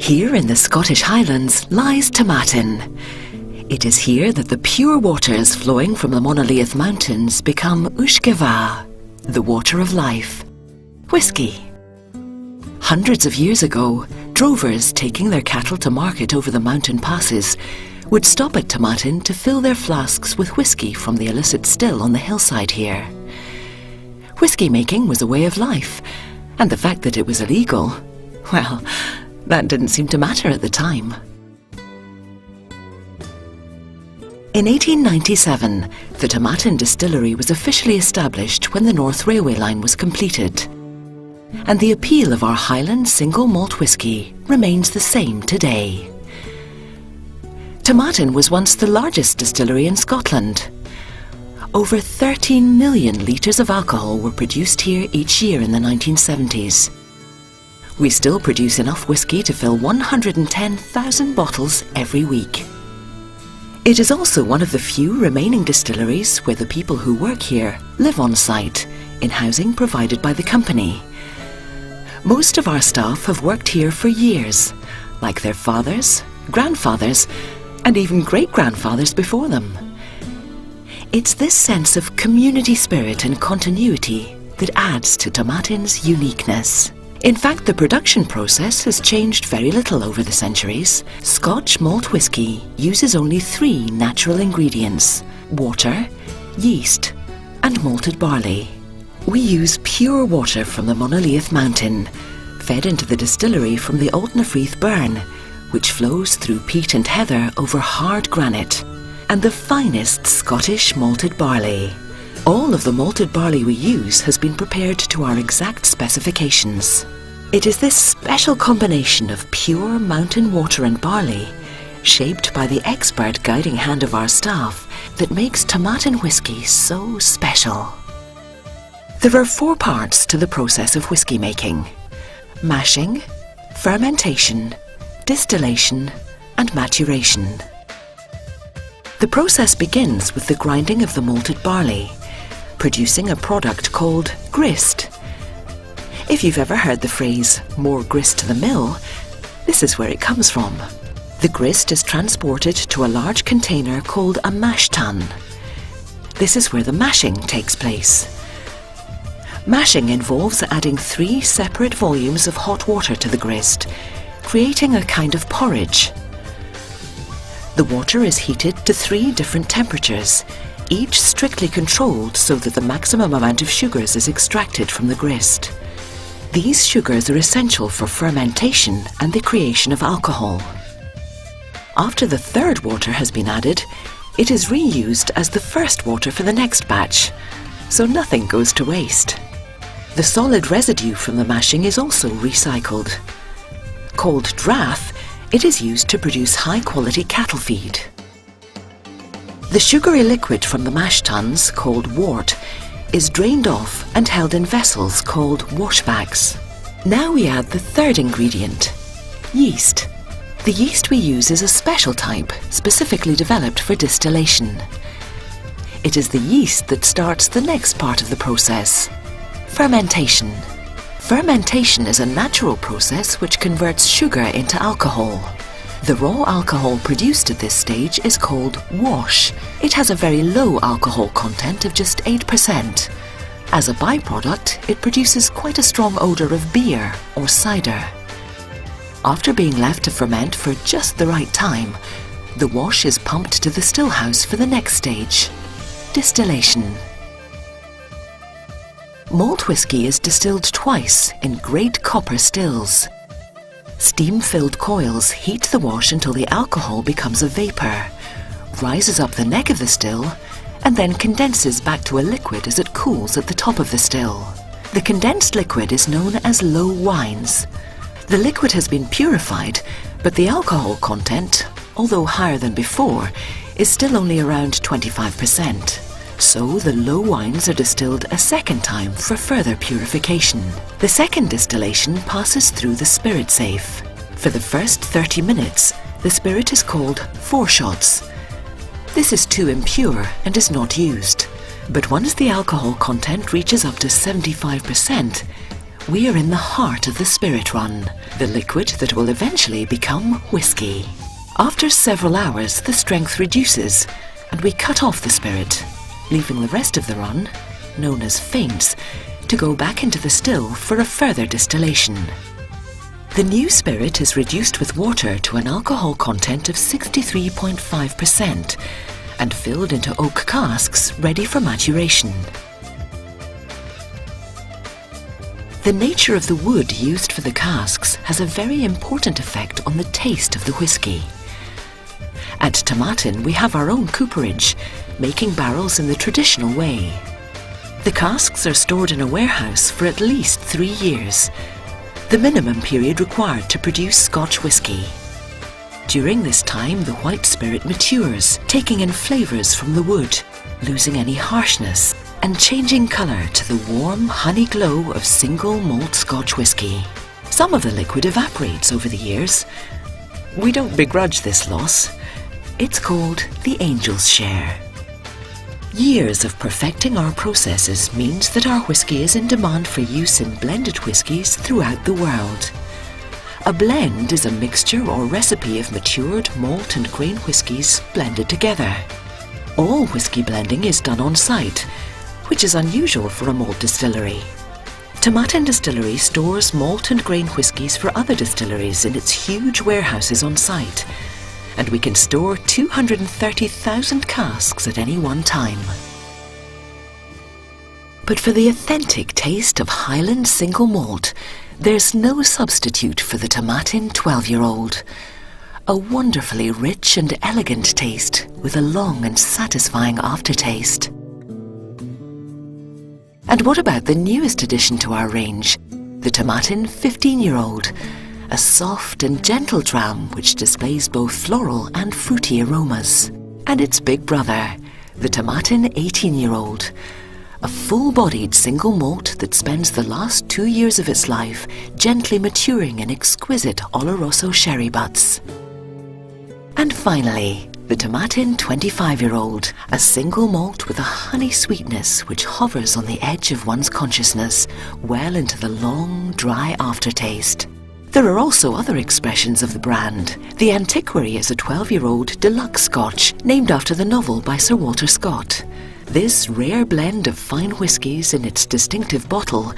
Here in the Scottish Highlands lies Tomatin. It is here that the pure waters flowing from the Monolith Mountains become Uisce, the water of life, whisky. Hundreds of years ago, drovers taking their cattle to market over the mountain passes would stop at Tomatin to fill their flasks with whisky from the illicit still on the hillside here. Whisky making was a way of life, and the fact that it was illegal, well, that didn't seem to matter at the time. In 1897, the Tomatin distillery was officially established when the North Railway line was completed. And the appeal of our Highland single malt whisky remains the same today. Tomatin was once the largest distillery in Scotland. Over 13 million litres of alcohol were produced here each year in the 1970s. We still produce enough whisky to fill 110,000 bottles every week. It is also one of the few remaining distilleries where the people who work here live on site, in housing provided by the company. Most of our staff have worked here for years, like their fathers, grandfathers, and even great-grandfathers before them. It's this sense of community spirit and continuity that adds to Tomatin's uniqueness. In fact, the production process has changed very little over the centuries. Scotch malt whisky uses only 3 natural ingredients: water, yeast, and malted barley. We use pure water from the Monolith Mountain, fed into the distillery from the Altnafreath Burn, which flows through peat and heather over hard granite, and the finest Scottish malted barley. All of the malted barley we use has been prepared to our exact specifications. It is this special combination of pure mountain water and barley, shaped by the expert guiding hand of our staff, that makes Tomatin whisky so special. There are 4 parts to the process of whisky making: mashing, fermentation, distillation, and maturation. The process begins with the grinding of the malted barley, producing a product called grist. If you've ever heard the phrase, "more grist to the mill," this is where it comes from. The grist is transported to a large container called a mash tun. This is where the mashing takes place. Mashing involves adding 3 separate volumes of hot water to the grist, creating a kind of porridge. The water is heated to 3 different temperatures, each strictly controlled so that the maximum amount of sugars is extracted from the grist. These sugars are essential for fermentation and the creation of alcohol. After the 3rd water has been added, it is reused as the first water for the next batch, so nothing goes to waste. The solid residue from the mashing is also recycled. Called draff, it is used to produce high-quality cattle feed. The sugary liquid from the mash tuns, called wort, is drained off and held in vessels called washbacks. Now we add the 3rd ingredient, yeast. The yeast we use is a special type, specifically developed for distillation. It is the yeast that starts the next part of the process, fermentation. Fermentation is a natural process which converts sugar into alcohol. The raw alcohol produced at this stage is called wash. It has a very low alcohol content of just 8%. As a byproduct, it produces quite a strong odour of beer or cider. After being left to ferment for just the right time, the wash is pumped to the stillhouse for the next stage, distillation. Malt whisky is distilled twice in great copper stills. Steam-filled coils heat the wash until the alcohol becomes a vapour, rises up the neck of the still, and then condenses back to a liquid as it cools at the top of the still. The condensed liquid is known as low wines. The liquid has been purified, but the alcohol content, although higher than before, is still only around 25%. So the low wines are distilled a second time for further purification. The second distillation passes through the spirit safe. For the first 30 minutes, the spirit is called foreshots. This is too impure and is not used. But once the alcohol content reaches up to 75%, We are in the heart of the spirit run, the liquid that will eventually become whiskey. After several hours, the strength reduces and we cut off the spirit, leaving the rest of the run, known as faints, to go back into the still for a further distillation. The new spirit is reduced with water to an alcohol content of 63.5% and filled into oak casks ready for maturation. The nature of the wood used for the casks has a very important effect on the taste of the whisky. At Tomatin, we have our own cooperage, making barrels in the traditional way. The casks are stored in a warehouse for at least 3 years, the minimum period required to produce Scotch whisky. During this time, the white spirit matures, taking in flavours from the wood, losing any harshness, and changing colour to the warm honey glow of single malt Scotch whisky. Some of the liquid evaporates over the years. We don't begrudge this loss. It's called the angel's share. Years of perfecting our processes means that our whisky is in demand for use in blended whiskies throughout the world. A blend is a mixture or recipe of matured malt and grain whiskies blended together. All whisky blending is done on site, which is unusual for a malt distillery. Tomatin Distillery stores malt and grain whiskies for other distilleries in its huge warehouses on site, and we can store 230,000 casks at any one time. But for the authentic taste of Highland single malt, there's no substitute for the Tomatin 12-year-old. A wonderfully rich and elegant taste with a long and satisfying aftertaste. And what about the newest addition to our range, the Tomatin 15-year-old? A soft and gentle dram which displays both floral and fruity aromas. And its big brother, the Tomatin 18-year-old, a full-bodied single malt that spends the last 2 years of its life gently maturing in exquisite Oloroso sherry butts. And finally, the Tomatin 25-year-old, a single malt with a honey sweetness which hovers on the edge of one's consciousness well into the long, dry aftertaste. There are also other expressions of the brand. The Antiquary is a 12-year-old deluxe Scotch named after the novel by Sir Walter Scott. This rare blend of fine whiskies in its distinctive bottle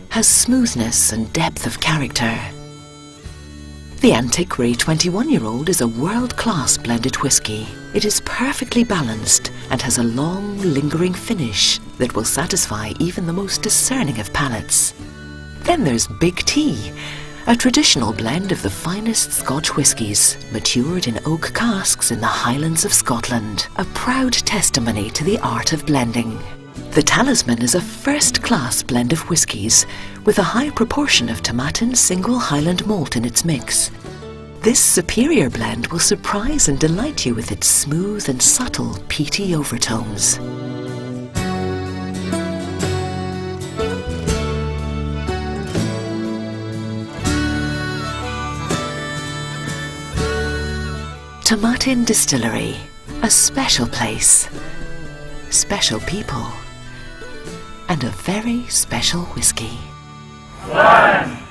has smoothness and depth of character. The Antiquary 21-year-old is a world-class blended whisky. It is perfectly balanced and has a long, lingering finish that will satisfy even the most discerning of palates. Then there's Big T, a traditional blend of the finest Scotch whiskies, matured in oak casks in the Highlands of Scotland, a proud testimony to the art of blending. The Talisman is a first-class blend of whiskies, with a high proportion of Tomatin single Highland malt in its mix. This superior blend will surprise and delight you with its smooth and subtle peaty overtones. Tomatin Distillery, a special place, special people, and a very special whisky. 1